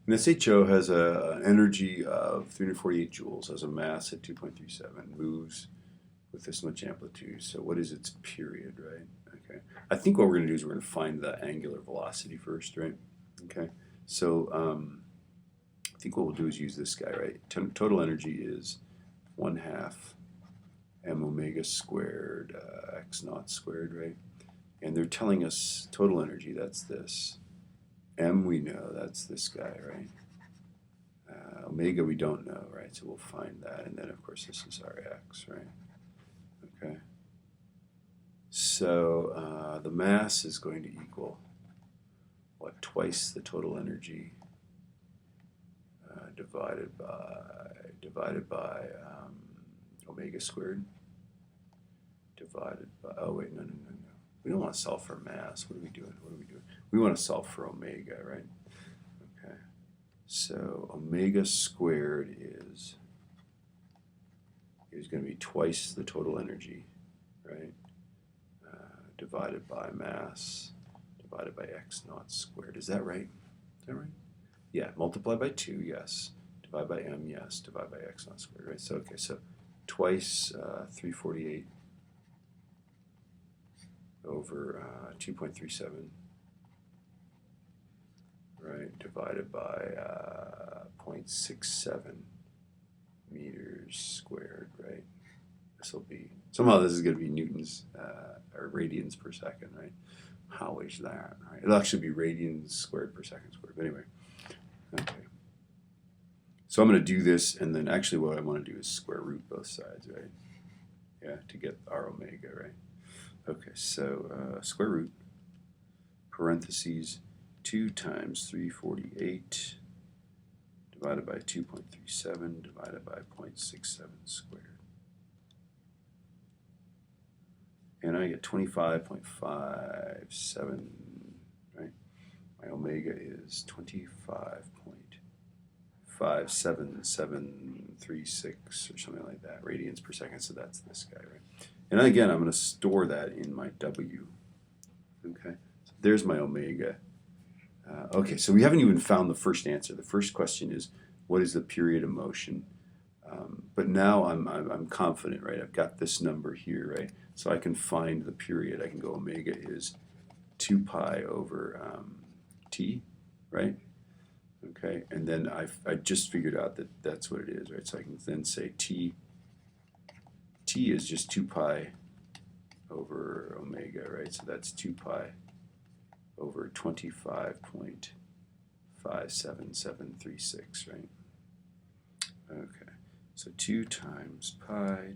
And this HO has an energy of 348 joules, has a mass at 2.37, moves with this much amplitude. So what is its period, right? Okay. I think what we're going to do is we're going to find the angular velocity first, right? Okay. So I think what we'll do is use this guy, right? Total energy is 1/2 m omega squared x naught squared, right? And they're telling us total energy, that's this. M we know, that's this guy, right? Omega we don't know, right? So we'll find that, and then of course this is our x, right? Okay. So the mass is going to equal what? Twice the total energy divided by omega squared divided by, oh wait, no. We don't want to solve for mass. What are we doing? We want to solve for omega, right? Okay. So omega squared is going to be twice the total energy, right? Divided by mass divided by x naught squared. Is that right? Yeah, multiply by 2, yes. Divide by m, yes. Divide by x naught squared, right? So, okay, so twice 348 over 2.37, right, divided by 0.67 meters squared, right? This will be, somehow this is going to be newtons or radians per second, right? How is that, right? It'll actually be radians squared per second squared, but anyway. Okay. So I'm going to do this, and then actually what I want to do is square root both sides, right? Yeah, to get our omega, right? Okay, so square root, parentheses, 2 times 348 divided by 2.37 divided by 0.67 squared. And I get 25.57, right? My omega is 25.57736 or something like that, radians per second, so that's this guy, right? And again, I'm going to store that in my W. Okay, so there's my omega. Okay, so we haven't even found the first answer. The first question is, what is the period of motion? But now I'm confident, right? I've got this number here, right? So I can find the period. I can go omega is 2 pi over t, right? Okay, and then I just figured out that that's what it is, right? So I can then say t is just 2 pi over omega, right? So that's 2 pi over 25.57736, right? Okay, so 2 times pi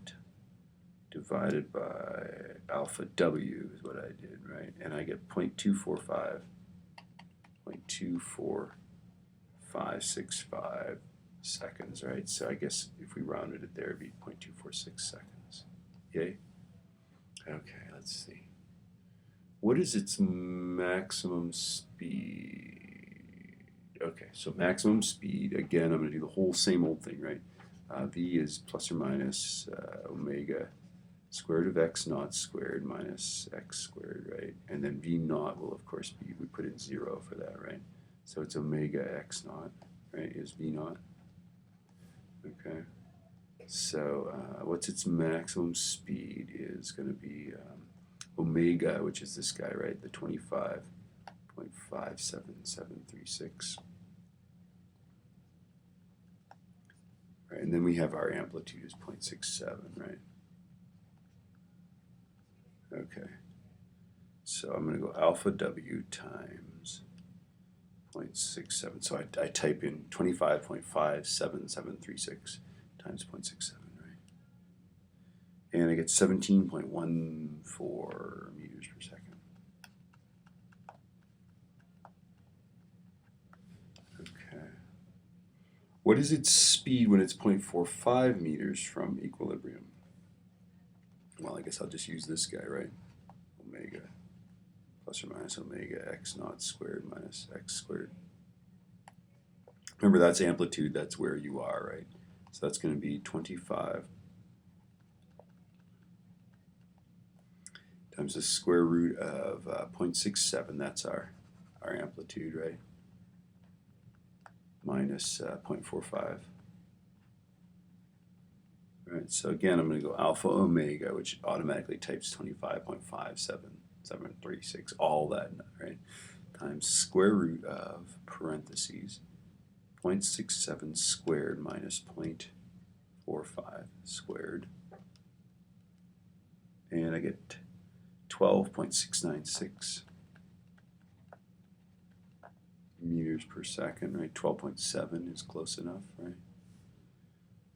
divided by alpha w is what I did, right? And I get 0.24565 seconds, right? So I guess if we rounded it there, it'd be 0.246 seconds. Yay? Okay, let's see. What is its maximum speed? Okay, so maximum speed, again, I'm going to do the whole same old thing, right? V is plus or minus omega square root of x naught squared minus x squared, right? And then V naught will, of course, be, we put in 0 for that, right? So it's omega x naught, right, is V naught. Okay. So what's its maximum speed is going to be omega, which is this guy, right, the 25.57736. Right, and then we have our amplitude is 0.67, right? Okay. So I'm going to go alpha w times 0.67. So I type in 25.57736 times 0.67, right? And I get 17.14 meters per second. Okay. What is its speed when it's 0.45 meters from equilibrium? Well, I guess I'll just use this guy, right? Omega plus or minus omega x naught squared minus x squared. Remember, that's amplitude, that's where you are, right? So that's going to be 25 times the square root of 0.67, that's our amplitude, right? minus 0.45. All right, so again, I'm going to go alpha omega, which automatically types 25.57736, all that, right, times square root of parentheses 0.67 squared minus 0.45 squared. And I get 12.696 meters per second, right? 12.7 is close enough, right?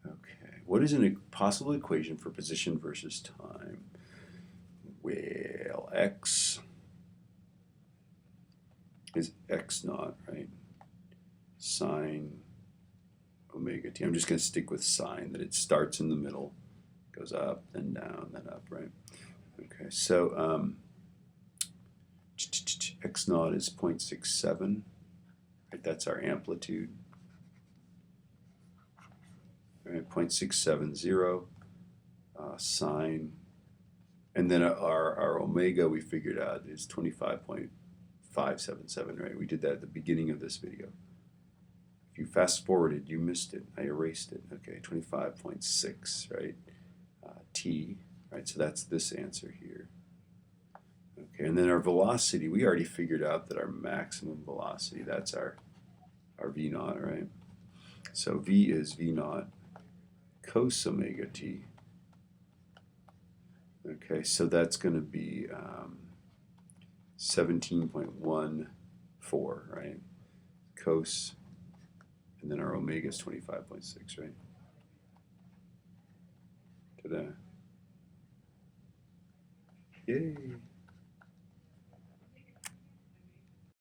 Okay, what is a possible equation for position versus time? Well, x is x naught, right? Sine omega t. I'm just going to stick with sine, that it starts in the middle, goes up, then down, then up, right? Okay, so x naught is 0.67, right? That's our amplitude. Right, 0.670 sine, and then our omega we figured out is 25.577, right? We did that at the beginning of this video. If you fast forwarded, you missed it. I erased it. Okay, 25.6, right? T, right? So that's this answer here. Okay, and then our velocity, we already figured out that our maximum velocity, that's our V naught, right? So V is V naught cos omega t. Okay, so that's going to be 17.14, right? Cos, and then our omega is 25.6, right? Ta-da. Yay.